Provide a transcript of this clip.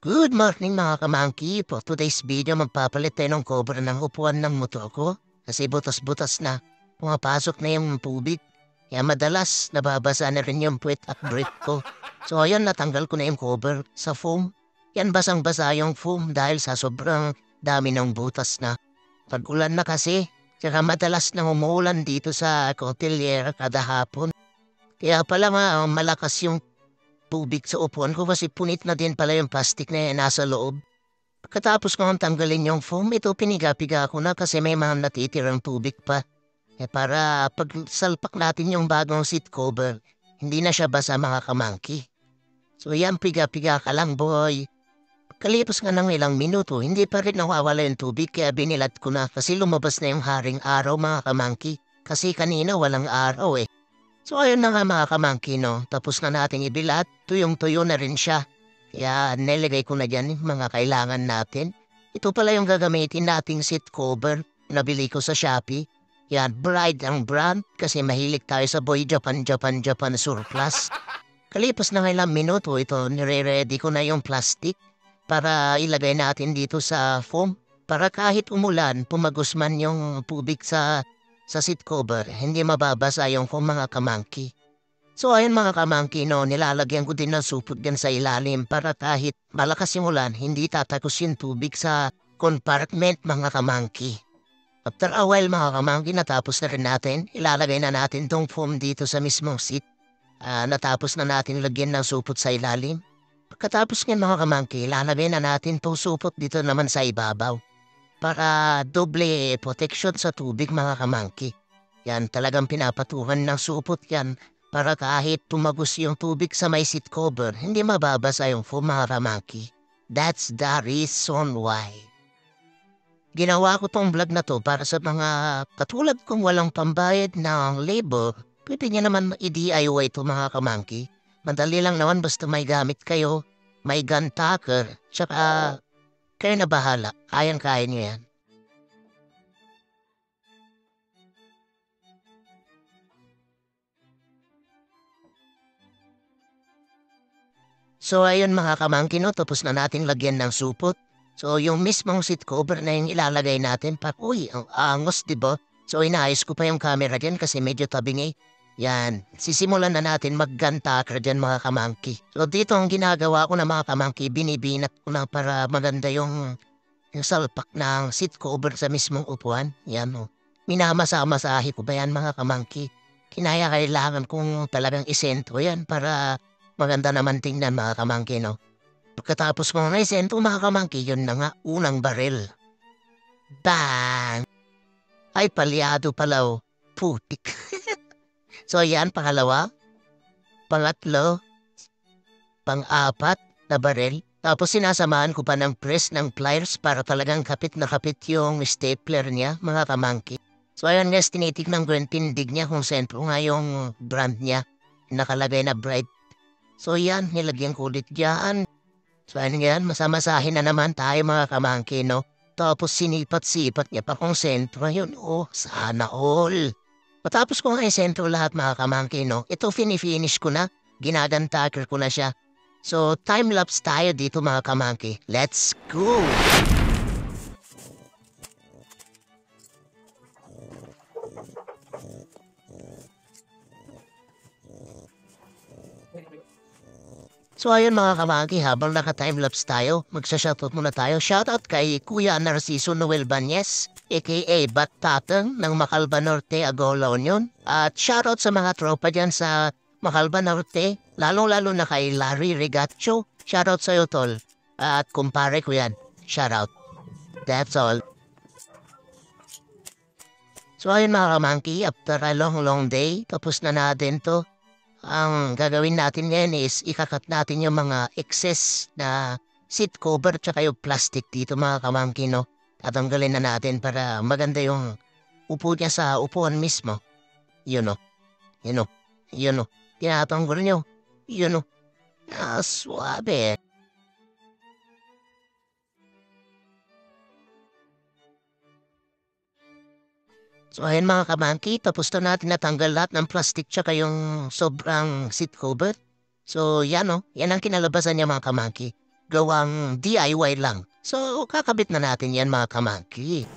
Good morning mga kamangki. For today's video, magpapalit tayo ng cover ng upuan ng motor ko. Kasi butas-butas na. Pumapasok na yung tubig. Kaya madalas nababasa na rin yung puwet at brief ko. So ayan, natanggal ko na yung cover sa foam. Yan basang-basa yung foam dahil sa sobrang dami ng butas na. Pag-ulan na kasi, tsaka madalas na umuulan dito sa Cotillera kada hapon. Kaya pala malakas yung tubig sa upuan ko kasi punit na din pala yung plastic na nasa loob. Pagkatapos ko tanggalin yung foam, ito piniga-piga ko na kasi may mga natitirang tubig pa. Para pag salpak natin yung bagong seat cover, hindi na siya basa mga kamangki. So yan, piga-piga ka lang boy. Kalipas nga ng ilang minuto, hindi pa rin nawawala yung tubig kaya binilat ko na kasi lumabas na yung haring araw mga kamangki. Kasi kanina walang araw eh. So ayun na nga mga kamangki no, tapos na nating ibilat, tuyong-tuyo na rin siya. Kaya nilagay ko na dyan yung mga kailangan natin. Ito pala yung gagamitin nating seat cover, nabili ko sa Shopee. Yan, Bride ang brand kasi mahilig tayo sa Boy Japan surplus. Kalipas na nga ilang minuto, ito nire-ready ko na yung plastic para ilagay natin dito sa foam. Para kahit umulan, pumagos man yung tubig sa seat cover, hindi mababasa yung foam mga kamangki. So ayun mga kamangki no, nilalagyan ko din ng supot dyan sa ilalim para kahit malakas yung ulan, hindi tatagos yung tubig sa compartment mga kamangki. After a while mga kamangki, natapos na rin natin, ilalagay na natin tong foam dito sa mismong seat. Natapos na natin lagyan ng supot sa ilalim. Pagkatapos nga mga kamangki, ilalagay na natin tong supot dito naman sa ibabaw. Para doble protection sa tubig mga kamangki. Yan talagang pinapatukan ng supot yan para kahit tumagos yung tubig sa may seat cover, hindi mababasa yung foam mga kamangki. That's the reason why. Ginawa ko tong vlog na to para sa mga katulad kong walang pambayad ng labor. Pwede niya naman i-DIY ito mga kamangki. Madali lang naman basta may gamit kayo, may gun tucker, tsaka kayo na bahala. Kayang-kaya niyo yan. So ayun mga kamangkin, no, tapos na natin lagyan ng supot. So yung mismong seat cover na yung ilalagay natin, uy, ang angos, diba? So inaayos ko pa yung camera dyan kasi medyo tabingi. Yan, sisimulan na natin mag-gun tucker dyan mga kamangki. So dito ang ginagawa ko na mga kamangki, binibinat ko na para maganda yung salpak ng seat cover sa mismong upuan. Yan o. Minamasa-masahe ko ba yan mga kamangki? Kailangan kong talagang isentro yan para maganda naman tingnan mga kamangki, no? Pagkatapos mo na isentro mga kamangki, yun na nga, unang baril. Bang! Ay, palyado pala o. Putik. So yan, pangalawa, pangatlo, pang-apat na baril. Tapos sinasamahan ko pa ng press ng pliers para talagang kapit na kapit yung stapler niya, mga kamangki. So ayun guys, tinitignan ko yung tindig niya kung sentro nga yung brand niya. Nakalagay na Bright. So yan, nilagyan ko ulit dyan. So ayun yan, masamasahin na naman tayo mga kamangki, no? Tapos sinipat-sipat niya pa kung sentro yun. Oh, sana all. Matapos ko nga sentro lahat mga kamangki, no? Ito finish ko na. Ginagantaker ko na siya. So, time-lapse tayo dito mga kamangki. Let's go! So ayun mga kamangki, habang naka-time-lapse tayo, magsa-shoutout muna tayo. Shoutout kay Kuya Narciso Noel Banyes, aka Bat Tatang ng Macalba Norte, Agolo Union. At shoutout sa mga tropa dyan sa Macalba Norte, lalong-lalo na kay Larry Regacho. Shoutout sa'yo, tol. At kumpare ko yan. Shoutout. That's all. So ayun mga kamangki, after a long day, tapos na natin to. Ang gagawin natin ngayon is ikakat natin yung mga excess na seat cover tsaka yung plastic dito mga kamangki, no? Tatanggalin na natin para maganda yung upo niya sa upuan mismo. Yun o. Yun o. Yun o. Tinatanggal nyo. Yun o. Suabe. So ayun mga kamangki, tapos na natin natanggal lahat ng plastic tsaka yung sobrang seat cover. So yan o, yan ang kinalabasan niya mga kamangki. gawang DIY lang. So, kakabit na natin yan mga kamangki.